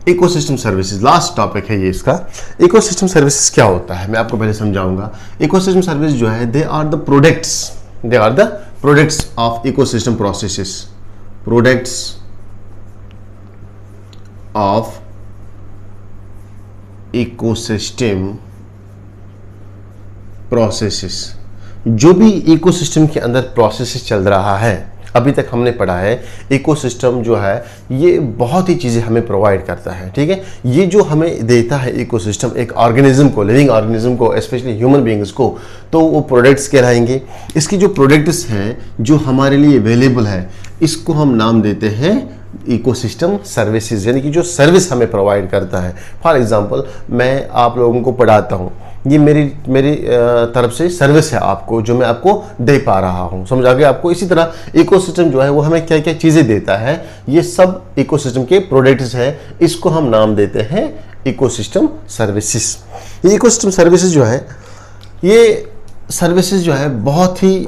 Ecosystem services last topic है ये इसका। इकोसिस्टम सर्विसेज क्या होता है मैं आपको पहले समझाऊंगा। इकोसिस्टम सर्विस जो है, they are the products of ecosystem processes, products of ecosystem processes. जो भी इकोसिस्टम के अंदर प्रोसेसेस चल रहा है, अभी तक हमने पढ़ा है इकोसिस्टम जो है ये बहुत ही चीज़ें हमें प्रोवाइड करता है, ठीक है। ये जो हमें देता है इकोसिस्टम एक ऑर्गेनिज्म को, लिविंग ऑर्गेनिज्म को, स्पेशली ह्यूमन बीइंग्स को, तो वो प्रोडक्ट्स कहलाएंगे। इसकी जो प्रोडक्ट्स हैं जो हमारे लिए अवेलेबल है, इसको हम नाम देते हैं इकोसिस्टम सर्विसेज, यानी कि जो सर्विस हमें प्रोवाइड करता है। फॉर एग्जांपल, मैं आप लोगों को पढ़ाता हूँ, ये मेरी तरफ से सर्विस है आपको, जो मैं आपको दे पा रहा हूँ, समझ आ गया आपको। इसी तरह इकोसिस्टम जो है वो हमें क्या क्या चीज़ें देता है, ये सब इकोसिस्टम के प्रोडक्ट्स हैं, इसको हम नाम देते हैं इकोसिस्टम सर्विसेज। ये इकोसिस्टम सर्विसेज जो है, ये सर्विसेज जो है बहुत ही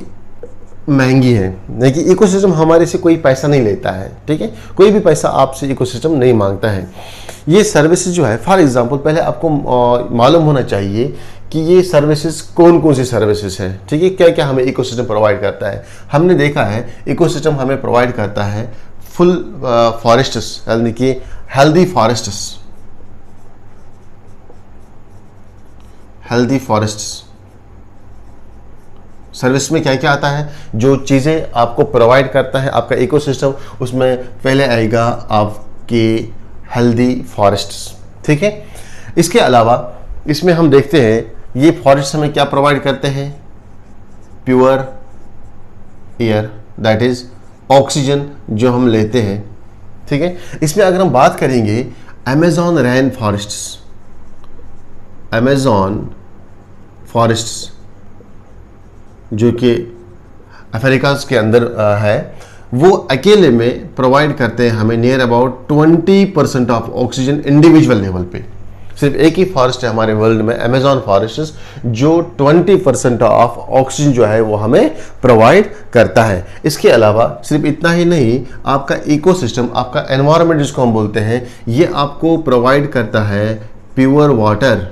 महंगी है, नहीं कि इकोसिस्टम हमारे से कोई पैसा नहीं लेता है, ठीक है, कोई भी पैसा आपसे इकोसिस्टम नहीं मांगता है। ये सर्विसेज जो है, फॉर एग्जांपल, पहले आपको मालूम होना चाहिए कि ये सर्विसेज कौन कौन सी सर्विसेज है, ठीक है, क्या क्या हमें इकोसिस्टम प्रोवाइड करता है। हमने देखा है इकोसिस्टम हमें प्रोवाइड करता है फुल फॉरेस्ट्स, यानी कि हेल्दी फॉरेस्ट्स। सर्विस में क्या क्या आता है, जो चीज़ें आपको प्रोवाइड करता है आपका इकोसिस्टम, उसमें पहले आएगा आपके हेल्दी फॉरेस्ट्स, ठीक है। इसके अलावा इसमें हम देखते हैं ये फॉरेस्ट हमें क्या प्रोवाइड करते हैं, pure air, that is oxygen जो हम लेते हैं, ठीक है। इसमें अगर हम बात करेंगे Amazon rain forests, Amazon forests जो कि अफ्रीका के अंदर है, वो अकेले में प्रोवाइड करते हैं हमें near about 20% of oxygen individual level पे। सिर्फ एक ही फॉरेस्ट है हमारे वर्ल्ड में, अमेजॉन फॉरेस्ट, जो 20% ऑफ ऑक्सीजन जो है वो हमें प्रोवाइड करता है। इसके अलावा सिर्फ इतना ही नहीं, आपका इकोसिस्टम, आपका एनवायरनमेंट जिसको हम बोलते हैं, ये आपको प्रोवाइड करता है प्योर वाटर।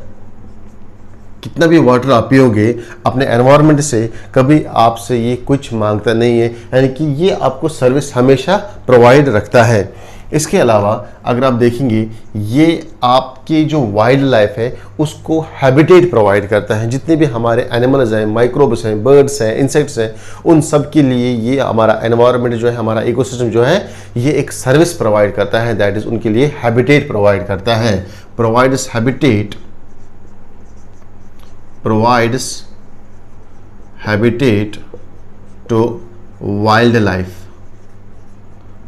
कितना भी वाटर आप पियोगे अपने एनवायरनमेंट से, कभी आपसे ये कुछ मांगता नहीं है, यानी कि ये आपको सर्विस हमेशा प्रोवाइड रखता है। इसके अलावा अगर आप देखेंगे, ये आपकी जो वाइल्ड लाइफ है उसको हैबिटेट प्रोवाइड करता है। जितने भी हमारे एनिमल्स हैं, माइक्रोब्स हैं, बर्ड्स हैं, इंसेक्ट्स हैं, उन सब के लिए ये हमारा एनवायरनमेंट जो है, हमारा इकोसिस्टम जो है, ये एक सर्विस प्रोवाइड करता है, दैट इज उनके लिए हैबिटेट प्रोवाइड करता है। Provides habitat to wildlife.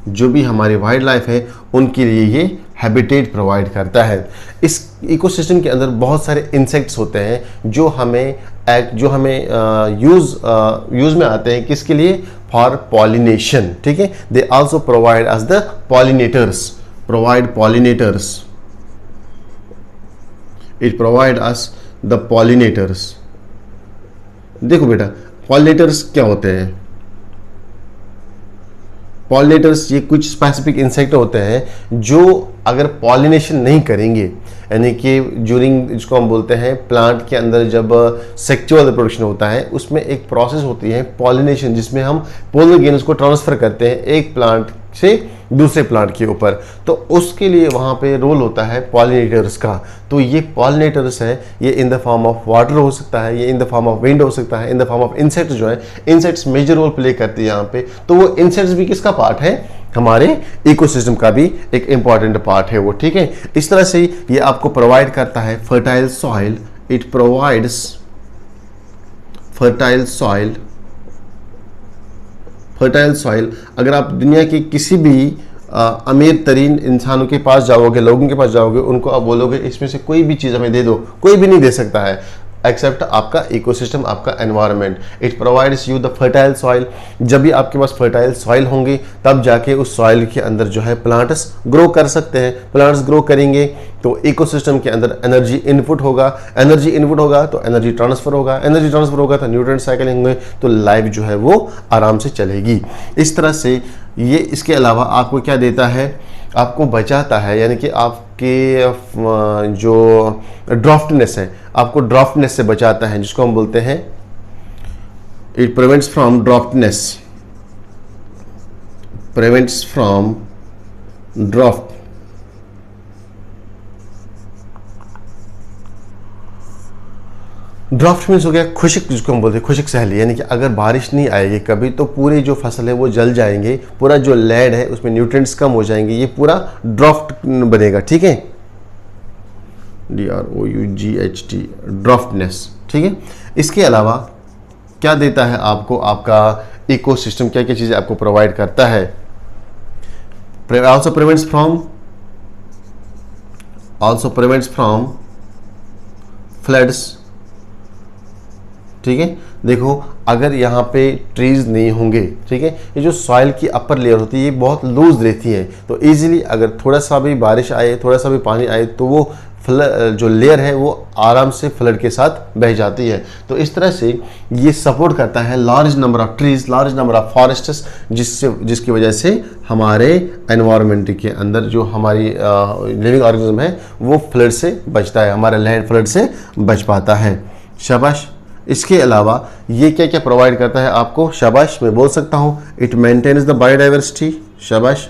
जो भी हमारी वाइल्ड लाइफ है उनके लिए ये हैबिटेट प्रोवाइड करता है। इस इकोसिस्टम के अंदर बहुत सारे इंसेक्ट्स होते हैं जो हमें यूज में आते हैं, किसके लिए, फॉर पॉलिनेशन, ठीक है। They also provide us the pollinators, it provide us the pollinators. देखो बेटा, पॉलिनेटर्स क्या होते हैं, पॉलिनेटर्स ये कुछ स्पेसिफिक इंसेक्ट होते हैं जो अगर पॉलिनेशन नहीं करेंगे, यानी कि ज्यूरिंग, जिसको हम बोलते हैं प्लांट के अंदर जब सेक्सुअल रिप्रोडक्शन होता है उसमें एक प्रोसेस होती है पॉलिनेशन, जिसमें हम पोलर गेन्स को ट्रांसफर करते हैं एक प्लांट से दूसरे प्लांट के ऊपर, तो उसके लिए वहाँ पे रोल होता है पॉलिनेटर्स का। तो ये पॉलिनेटर्स है, ये in the form of water हो सकता है, ये in the form of wind हो सकता है, in the form of insects जो है, इंसेक्ट्स मेजर रोल प्ले करती है यहाँ पे। तो वो इंसेक्ट्स भी किसका पार्ट है, हमारे इकोसिस्टम का भी एक इंपॉर्टेंट पार्ट है वो, ठीक है। इस तरह से ये आपको प्रोवाइड करता है fertile soil, it provides fertile soil. Fertile soil, अगर आप दुनिया के किसी भी अमीर तरीन इंसानों के पास जाओगे, लोगों के पास जाओगे, उनको आप बोलोगे इसमें से कोई भी चीज़ हमें दे दो, कोई भी नहीं दे सकता है एक्सेप्ट आपका इकोसिस्टम, आपका environment. It provides you the fertile soil. जब भी आपके पास फर्टाइल सॉइल होंगी तब जाके उस सॉइल के अंदर जो है प्लांट्स ग्रो कर सकते हैं। प्लांट्स ग्रो करेंगे तो इकोसिस्टम के अंदर एनर्जी इनपुट होगा, एनर्जी इनपुट होगा तो एनर्जी ट्रांसफर होगा, एनर्जी ट्रांसफर होगा तो न्यूट्रिएंट साइकिलिंग होंगे, तो लाइफ जो है वो आराम से चलेगी। इस तरह से ये, इसके अलावा आपको क्या देता है, आपको बचाता है, यानी कि आपके जो ड्राफ्टनेस है, आपको ड्राफ्टनेस से बचाता है, जिसको हम बोलते हैं it prevents from draftness, prevents from draft. Draft means हो गया खुशक, जिसको हम बोलते हैं खुशक सहली, यानी कि अगर बारिश नहीं आएगी कभी तो पूरी जो फसल है वो जल जाएंगे, पूरा जो लैंड है उसमें न्यूट्रिएंट्स कम हो जाएंगे, ये पूरा ड्राफ्ट बनेगा, ठीक है, DROUGHT, ड्राफ्टनेस, ठीक है। इसके अलावा क्या देता है आपको, आपका इकोसिस्टम क्या क्या चीज़ें आपको प्रोवाइड करता है, also prevents from floods, ठीक है। देखो अगर यहाँ पे ट्रीज नहीं होंगे, ठीक है, ये जो सॉइल की अपर लेयर होती है ये बहुत लूज रहती है, तो इजीली अगर थोड़ा सा भी बारिश आए, थोड़ा सा भी पानी आए तो वो जो लेयर है वो आराम से फ्लड के साथ बह जाती है। तो इस तरह से ये सपोर्ट करता है large number of trees, large number of forests, जिसकी वजह से हमारे एनवायरनमेंट के अंदर जो हमारी लिविंग ऑर्गेनिज्म है वो फ्लड से बचता है, हमारा लैंड फ्लड से बच पाता है। शाबाश। इसके अलावा ये क्या क्या प्रोवाइड करता है आपको, शाबाश, मैं बोल सकता हूँ, इट मेंटेन्स द बायोडाइवर्सिटी, शाबाश,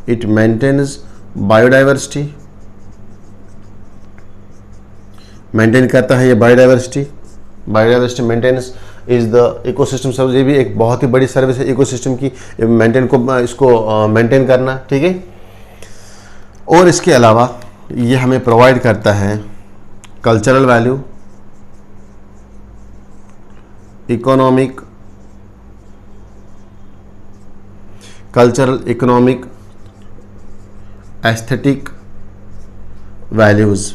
इट मेंटेन्स बायोडाइवर्सिटी, मेंटेन करता है ये biodiversity. Biodiversity maintenance is the ecosystem service, ये भी एक बहुत ही बड़ी सर्विस है इकोसिस्टम की, इसको मेंटेन करना, ठीक है। और इसके अलावा ये हमें प्रोवाइड करता है cultural value, economic, cultural, economic, aesthetic values,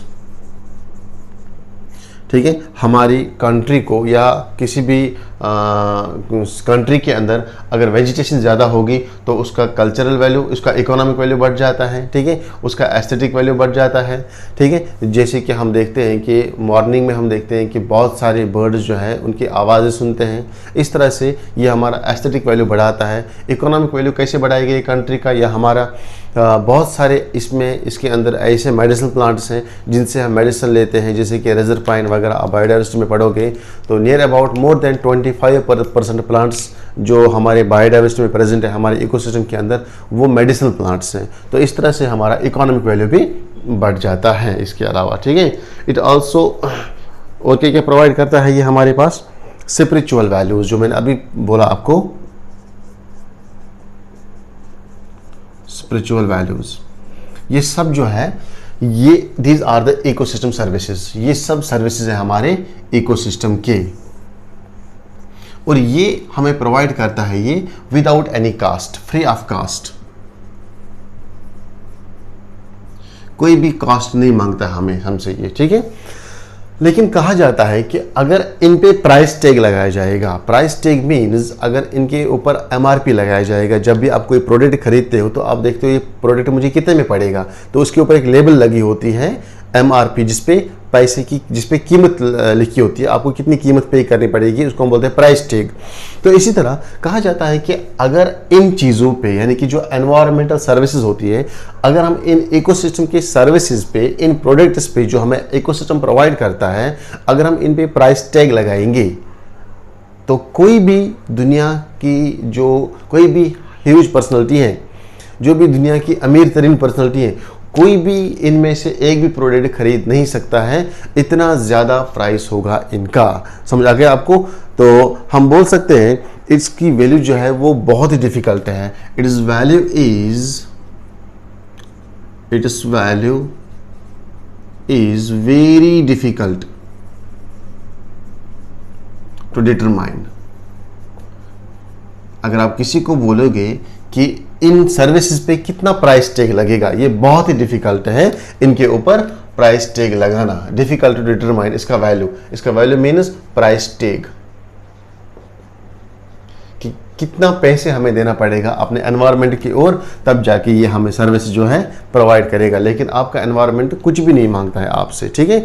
ठीक है। हमारी कंट्री को या किसी भी कंट्री के अंदर अगर वेजिटेशन ज़्यादा होगी तो उसका कल्चरल वैल्यू, उसका इकोनॉमिक वैल्यू बढ़ जाता है, ठीक है, उसका एस्थेटिक वैल्यू बढ़ जाता है, ठीक है। जैसे कि हम देखते हैं कि मॉर्निंग में हम देखते हैं कि बहुत सारे बर्ड्स जो हैं उनकी आवाज़ें सुनते हैं, इस तरह से ये हमारा एस्थेटिक वैल्यू बढ़ाता है। इकोनॉमिक वैल्यू कैसे बढ़ाएगी ये कंट्री का, या हमारा बहुत सारे इसके अंदर ऐसे मेडिसिनल प्लांट्स हैं जिनसे हम मेडिसिन लेते हैं, जैसे कि रेजर पाइन वगैरह, आप बायोडाइवर्सिटी में पढ़ोगे तो near about more than 25% plants जो हमारे बायोडाइवर्सिटी में प्रेजेंट है हमारे इकोसिस्टम के अंदर, वो मेडिसिनल प्लांट्स हैं। तो इस तरह से हमारा इकोनॉमिक वैल्यू भी बढ़ जाता है इसके अलावा, ठीक है। इट ऑल्सो और क्या क्या प्रोवाइड करता है ये हमारे पास, स्पिरिचुअल वैल्यूज़, जो मैंने अभी बोला आपको, स्पिरिचुअल वैल्यूज, ये सब जो है ये these are the ecosystem services, ये सब सर्विसेज है हमारे इकोसिस्टम के, और ये हमें प्रोवाइड करता है ये without any cost, free of cost, कोई भी कास्ट नहीं मांगता हमसे ये, ठीक है। लेकिन कहा जाता है कि अगर इन पे प्राइस टैग लगाया जाएगा, प्राइस टैग मीन्स अगर इनके ऊपर MRP लगाया जाएगा, जब भी आप कोई प्रोडक्ट खरीदते हो तो आप देखते हो ये प्रोडक्ट मुझे कितने में पड़ेगा, तो उसके ऊपर एक लेबल लगी होती है MRP, जिसपे कीमत लिखी होती है, आपको कितनी कीमत पे करनी पड़ेगी, उसको हम बोलते हैं प्राइस टैग। तो इसी तरह कहा जाता है कि अगर इन चीज़ों पे, यानी कि जो एनवायरमेंटल सर्विसेज होती है, अगर हम इन इकोसिस्टम के सर्विसेज पे, इन प्रोडक्ट्स पे जो हमें इकोसिस्टम प्रोवाइड करता है, अगर हम इन पे प्राइस टैग लगाएंगे तो कोई भी दुनिया की जो कोई भी ह्यूज पर्सनैलिटी है, जो भी दुनिया की अमीर तरीन पर्सनैलिटी है, कोई भी इनमें से एक भी प्रोडक्ट खरीद नहीं सकता है, इतना ज़्यादा प्राइस होगा इनका। समझ आ गया आपको? तो हम बोल सकते हैं इसकी वैल्यू जो है वो बहुत ही डिफिकल्ट है। Its value is very difficult to determine. अगर आप किसी को बोलोगे कि इन सर्विसेज पे कितना प्राइस टैग लगेगा, ये बहुत ही डिफिकल्ट है इनके ऊपर प्राइस टैग लगाना, डिफिकल्ट टू डिटरमाइन इसका वैल्यू मीन्स प्राइस टैग, कि कितना पैसे हमें देना पड़ेगा अपने एनवायरनमेंट की ओर, तब जाके ये हमें सर्विस जो है प्रोवाइड करेगा। लेकिन आपका एनवायरनमेंट कुछ भी नहीं मांगता है आपसे, ठीक है।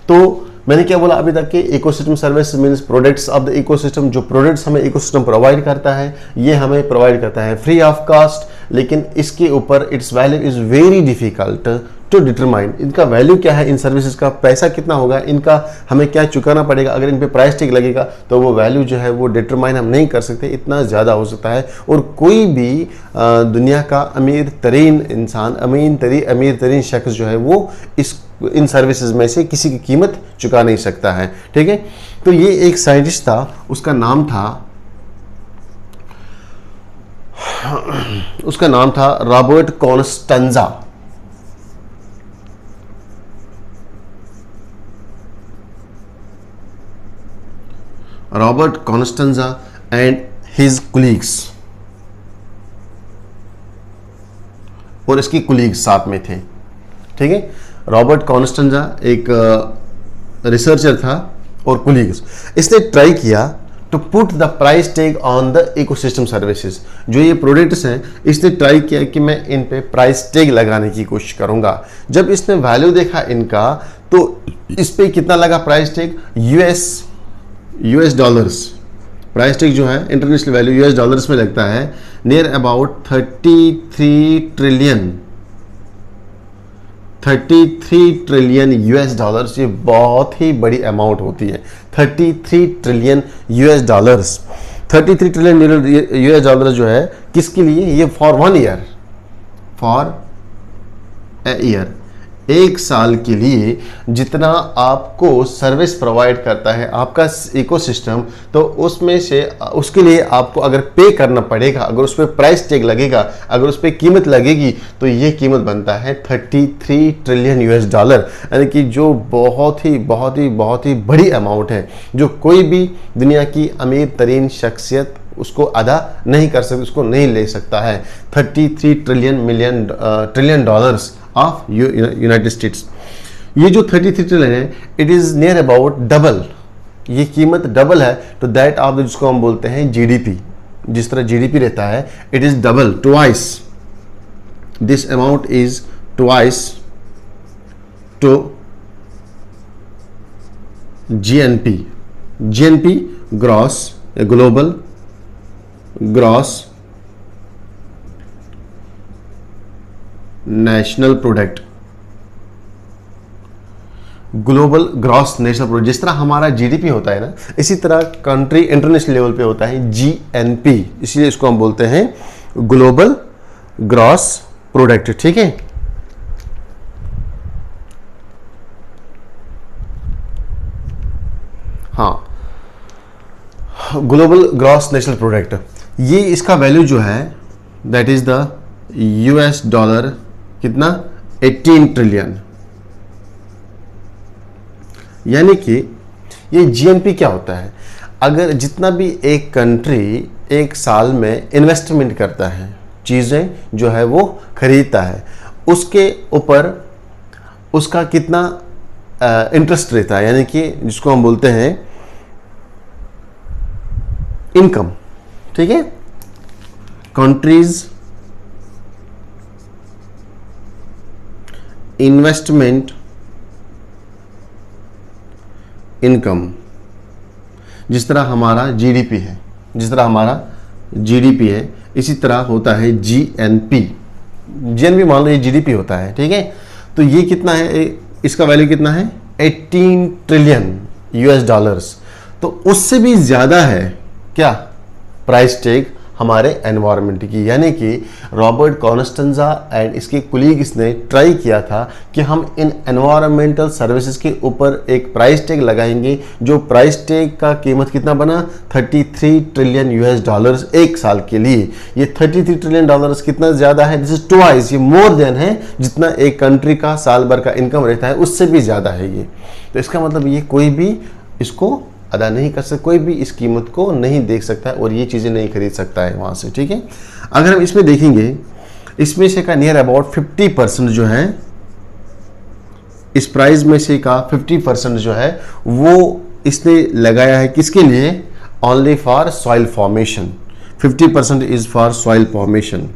तो मैंने क्या बोला अभी तक कि ecosystem service means products of the ecosystem, जो प्रोडक्ट्स हमें इकोसिस्टम प्रोवाइड करता है, ये हमें प्रोवाइड करता है फ्री ऑफ कास्ट, लेकिन इसके ऊपर its value is very difficult to determine. इनका वैल्यू क्या है, इन सर्विसेज का पैसा कितना होगा, इनका हमें क्या चुकाना पड़ेगा, अगर इन पे प्राइस टैग लगेगा तो वो वैल्यू जो है वो डिटरमाइन हम नहीं कर सकते, इतना ज़्यादा हो सकता है। और कोई भी दुनिया का अमीर तरीन इंसान, अमीर तरीन शख्स जो है वो इन सर्विसेज में से किसी की कीमत चुका नहीं सकता है, ठीक है। तो ये एक साइंटिस्ट था, उसका नाम था Robert Constanza. Robert Constanza and his colleagues, और इसकी कुलीग्स साथ में थे, ठीक है। रॉबर्ट कॉन्स्टेंजा एक रिसर्चर था और कुलीग्स, इसने ट्राई किया to put the price tag on the ecosystem services. जो ये प्रोडक्ट्स हैं, इसने ट्राई किया कि मैं इन पे प्राइस टैग लगाने की कोशिश करूंगा। जब इसने वैल्यू देखा इनका, तो इस पे कितना लगा price tag, US dollars. Price tag जो है इंटरनेशनल वैल्यू यूएस डॉलर्स में लगता है near about 33 trillion US dollars. ये बहुत ही बड़ी अमाउंट होती है, 33 trillion US dollars. 33 trillion US dollar जो है किसके लिए, ये for 1 year, for a year, एक साल के लिए जितना आपको सर्विस प्रोवाइड करता है आपका इकोसिस्टम, तो उसमें से उसके लिए आपको अगर पे करना पड़ेगा, अगर उस पर प्राइस टैग लगेगा, अगर उस पर कीमत लगेगी, तो ये कीमत बनता है 33 ट्रिलियन यूएस डॉलर, यानी कि जो बहुत ही बड़ी अमाउंट है, जो कोई भी दुनिया की अमीर तरीन शख्सियत उसको अदा नहीं कर सकती, उसको नहीं ले सकता है। 33 trillion dollars of United states. ये जो 33 ट्रिलियन है, it is near about double, ये कीमत डबल है टू दैट ऑफ जिसको हम बोलते हैं जीडीपी। जिस तरह जीडीपी रहता है, it is double, twice, this amount is twice to GNP gross, global gross national product, global gross national product. जिस तरह हमारा जीडीपी होता है ना, इसी तरह कंट्री इंटरनेशनल लेवल पे होता है जीएनपी, इसलिए इसको हम बोलते हैं ग्लोबल ग्रॉस प्रोडक्ट, ठीक है। हाँ, ग्लोबल ग्रॉस नेशनल प्रोडक्ट, ये इसका वैल्यू जो है that is the US dollar कितना, 18 ट्रिलियन। यानी कि ये जीएनपी क्या होता है, अगर जितना भी एक कंट्री एक साल में इन्वेस्टमेंट करता है, चीज़ें जो है वो खरीदता है, उसके ऊपर उसका कितना इंटरेस्ट रहता है, यानी कि जिसको हम बोलते हैं इनकम, ठीक है। कंट्रीज इन्वेस्टमेंट इनकम, जिस तरह हमारा जीडीपी है, जिस तरह हमारा जीडीपी है, इसी तरह होता है जीएनपी। जीएनपी मान लो ये जीडीपी होता है, ठीक है। तो ये कितना है, इसका वैल्यू कितना है, 18 ट्रिलियन यूएस डॉलर्स। तो उससे भी ज़्यादा है क्या, प्राइस टैग हमारे एनवायरनमेंट की। यानी कि रॉबर्ट कॉन्स्टेंजा एंड इसके कुलीग्स ने ट्राई किया था कि हम इन एनवायरमेंटल सर्विसेज के ऊपर एक प्राइस टैग लगाएंगे, जो प्राइस टैग का कीमत कितना बना, 33 ट्रिलियन यूएस डॉलर्स एक साल के लिए। ये 33 ट्रिलियन डॉलर्स कितना ज़्यादा है, दिस इज ट्वाइस, ये मोर देन है जितना एक कंट्री का साल भर का इनकम रहता है, उससे भी ज़्यादा है ये। तो इसका मतलब ये कोई भी इसको अदा नहीं कर सकता, कोई भी इस कीमत को नहीं देख सकता है और ये चीज़ें नहीं खरीद सकता है वहाँ से, ठीक है। अगर हम इसमें देखेंगे, इसमें से का नियर अबाउट 50% जो है, इस प्राइस में से का 50% जो है वो इसने लगाया है किसके लिए, only for soil formation. 50% is for soil formation,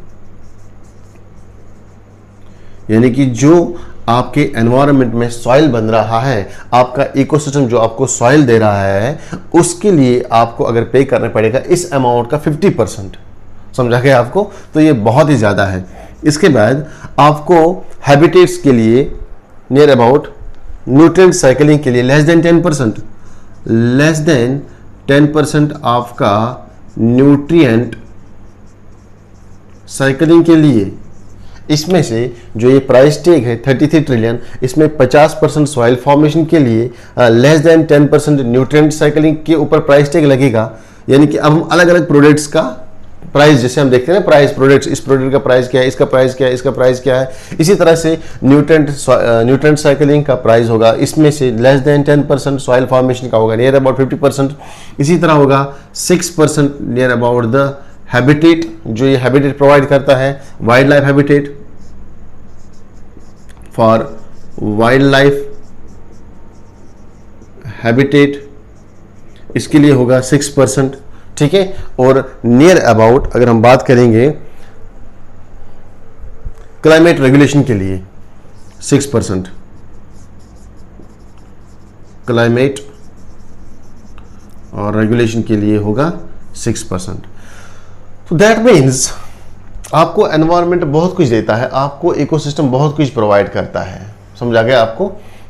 यानी कि जो आपके एनवायरनमेंट में सॉइल बन रहा है, आपका इकोसिस्टम जो आपको सॉइल दे रहा है, उसके लिए आपको अगर पे करना पड़ेगा इस अमाउंट का 50%। समझा गया आपको, तो ये बहुत ही ज़्यादा है। इसके बाद आपको हैबिटेट्स के लिए नियर अबाउट न्यूट्रिएंट साइकिलिंग के लिए लेस देन 10% आपका न्यूट्रिएंट साइकिलिंग के लिए, इसमें से जो ये प्राइस टैग है 33 ट्रिलियन, इसमें 50% सॉइल फॉर्मेशन के लिए, लेस देन 10% न्यूट्रिएंट साइकिलिंग के ऊपर प्राइस टैग लगेगा। यानी कि अब हम अलग अलग प्रोडक्ट्स का प्राइस, जैसे हम देखते हैं ना प्राइस प्रोडक्ट्स, इस प्रोडक्ट का प्राइस क्या है, इसका प्राइस क्या है, इसका प्राइस क्या है, इसी तरह से न्यूट्रिएंट साइकिलिंग का प्राइस होगा, इसमें से लेस देन 10% सॉइल फॉर्मेशन का होगा, नियर अबाउट 50%। इसी तरह होगा 6% नियर अबाउट द हैबिटेट, जो ये हैबिटेट प्रोवाइड करता है, wild life habitat, for wild life habitat, इसके लिए होगा 6%, ठीक है। और नियर अबाउट अगर हम बात करेंगे क्लाइमेट रेगुलेशन के लिए 6%, क्लाइमेट और रेगुलेशन के लिए होगा 6%। तो दैट मीन्स आपको एनवायरनमेंट बहुत कुछ देता है, आपको इकोसिस्टम बहुत कुछ प्रोवाइड करता है। समझा गया आपको।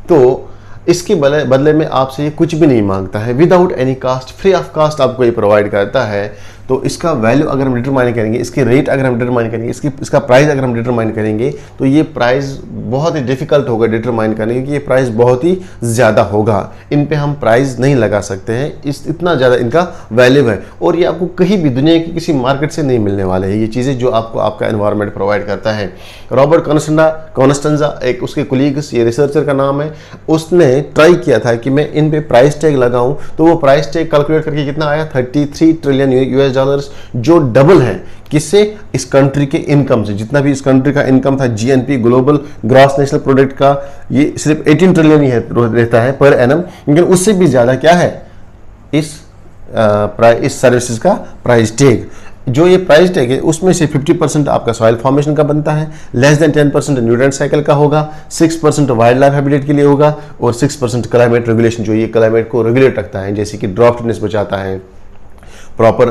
तो इसके बदले में आपसे ये कुछ भी नहीं मांगता है, without any cost, free of cost आपको ये प्रोवाइड करता है। तो इसका वैल्यू अगर हम डिटरमाइन करेंगे, इसके रेट अगर हम डिटरमाइन करेंगे, इसका प्राइस अगर हम डिटरमाइन करेंगे, तो ये प्राइस बहुत ही डिफिकल्ट होगा डिटरमाइन करने, क्योंकि ये प्राइस बहुत ही ज़्यादा होगा। इन पे हम प्राइस नहीं लगा सकते हैं, इतना ज़्यादा इनका वैल्यू है। और ये आपको कहीं भी दुनिया की किसी मार्केट से नहीं मिलने वाले हैं ये चीज़ें, जो आपको आपका एनवायरनमेंट प्रोवाइड करता है। रॉबर्ट कॉन्स्टेंजा एक उसके कोलीग्स, ये रिसर्चर का नाम है, उसने ट्राई किया था कि मैं इन पे प्राइस टैग लगाऊं, तो वो प्राइस टैग कैलकुलेट करके कितना आया, 33 ट्रिलियन यूएस डॉलर्स, जो डबल है किससे, इस कंट्री के इनकम से। जितना भी इस कंट्री का इनकम था, GNP global gross national product का, ये सिर्फ 18 ट्रिलियन ही रहता है पर एनम, लेकिन उससे भी ज्यादा क्या है इस सर्विसेज का प्राइस टैग। जो ये प्राइस टैग है उसमें से 50% आपका सॉइल फॉर्मेशन का बनता है, लेस देन 10% न्यूट्रिएंट साइकिल का होगा, 6% वाइल्ड लाइफ हैबिटेट के लिए होगा, और 6% क्लाइमेट रेगुलेशन, जो ये क्लाइमेट को रेगुलेट रखता है, जैसे कि ड्राफ्टनेस बचाता है, प्रॉपर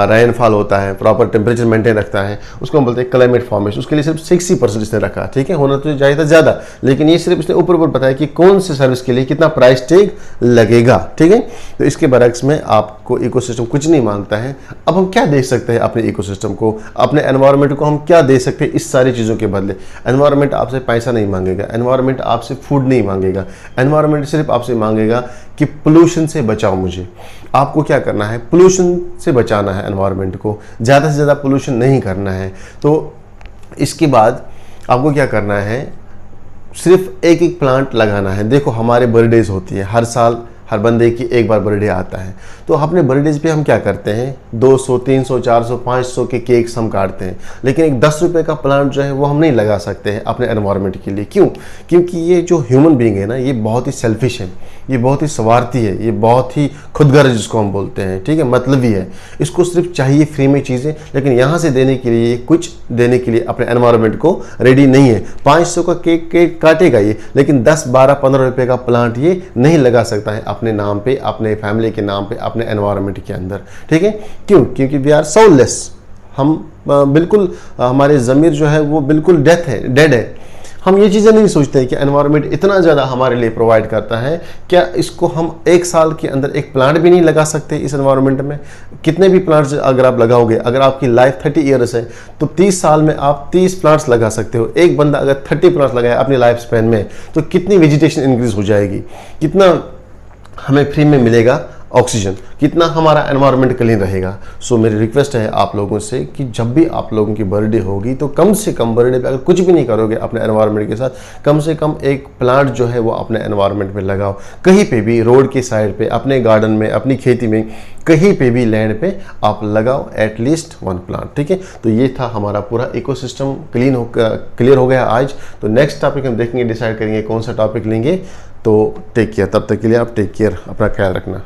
रेनफॉल होता है, प्रॉपर टेम्परेचर मेंटेन रखता है, उसको हम बोलते हैं क्लाइमेट फॉर्मेशन। उसके लिए सिर्फ 60% इसने रखा, ठीक है, होना तो चाहिए था ज़्यादा, लेकिन ये सिर्फ इसने ऊपर ऊपर बताया कि कौन से सर्विस के लिए कितना प्राइस टैग लगेगा, ठीक है। तो इसके बरक्स में आपको इकोसिस्टम कुछ नहीं मांगता है। अब हम क्या दे सकते हैं अपने इकोसिस्टम को, अपने एनवायरनमेंट को हम क्या दे सकते हैं इस सारी चीज़ों के बदले। एनवायरनमेंट आपसे पैसा नहीं मांगेगा, एनवायरनमेंट आपसे फूड नहीं मांगेगा, एनवायरनमेंट सिर्फ आपसे मांगेगा कि पोल्यूशन से बचाओ मुझे। आपको क्या करना है, पोल्यूशन से बचाना है एनवायरनमेंट को, ज़्यादा से ज़्यादा पोल्यूशन नहीं करना है। तो इसके बाद आपको क्या करना है, सिर्फ एक एक प्लांट लगाना है। देखो हमारे बर्थडेज होती है हर साल, हर बंदे की एक बार बर्थडे आता है, तो अपने बर्थडेज पे हम क्या करते हैं, 200 300 400 500 के केक्स हम काटते हैं, लेकिन एक 10 रुपये का प्लांट जो है वो हम नहीं लगा सकते हैं अपने एनवायरनमेंट के लिए। क्यों? क्योंकि ये जो ह्यूमन बीइंग है ना, ये बहुत ही सेल्फिश है। ये बहुत ही स्वार्थी है, ये बहुत ही खुदगर्ज जिसको हम बोलते हैं, ठीक है, मतलबी है। इसको सिर्फ चाहिए फ्री में चीज़ें, लेकिन यहाँ से देने के लिए, कुछ देने के लिए अपने एनवायरनमेंट को रेडी नहीं है। 500 का केक काटेगा ये, लेकिन 10, 12, 15 रुपये का प्लांट ये नहीं लगा सकता है अपने नाम पे, अपने फैमिली के नाम पे, अपने एनवायरनमेंट के अंदर, ठीक है। क्यों? क्योंकि वी आर सोललेस, हम बिल्कुल, हमारे ज़मीर जो है वो बिल्कुल डेड है। हम ये चीज़ें नहीं सोचते कि एनवायरनमेंट इतना ज़्यादा हमारे लिए प्रोवाइड करता है, क्या इसको हम 1 साल के अंदर एक प्लांट भी नहीं लगा सकते इस एनवायरनमेंट में? कितने भी प्लांट्स अगर आप लगाओगे, अगर आपकी लाइफ 30 ईयर्स है तो 30 साल में आप 30 प्लांट्स लगा सकते हो। एक बंदा अगर 30 प्लांट्स लगाए अपनी लाइफ स्पैन में, तो कितनी वेजिटेशन इंक्रीज हो जाएगी, कितना हमें फ्री में मिलेगा ऑक्सीजन, कितना हमारा एनवायरनमेंट क्लीन रहेगा। सो मेरी रिक्वेस्ट है आप लोगों से कि जब भी आप लोगों की बर्थडे होगी तो कम से कम बर्थडे पे अगर कुछ भी नहीं करोगे अपने एनवायरनमेंट के साथ, कम से कम एक प्लांट जो है वो अपने एनवायरनमेंट में लगाओ। कहीं पे भी, रोड की साइड पे, अपने गार्डन में, अपनी खेती में, कहीं पे भी लैंड पे आप लगाओ एटलीस्ट 1 प्लांट, ठीक है। तो ये था हमारा पूरा इकोसिस्टम क्लियर हो गया आज। तो नेक्स्ट टॉपिक हम देखेंगे, डिसाइड करेंगे कौन सा टॉपिक लेंगे। तो टेक केयर, तब तक के लिए आप टेक केयर, अपना ख्याल रखना।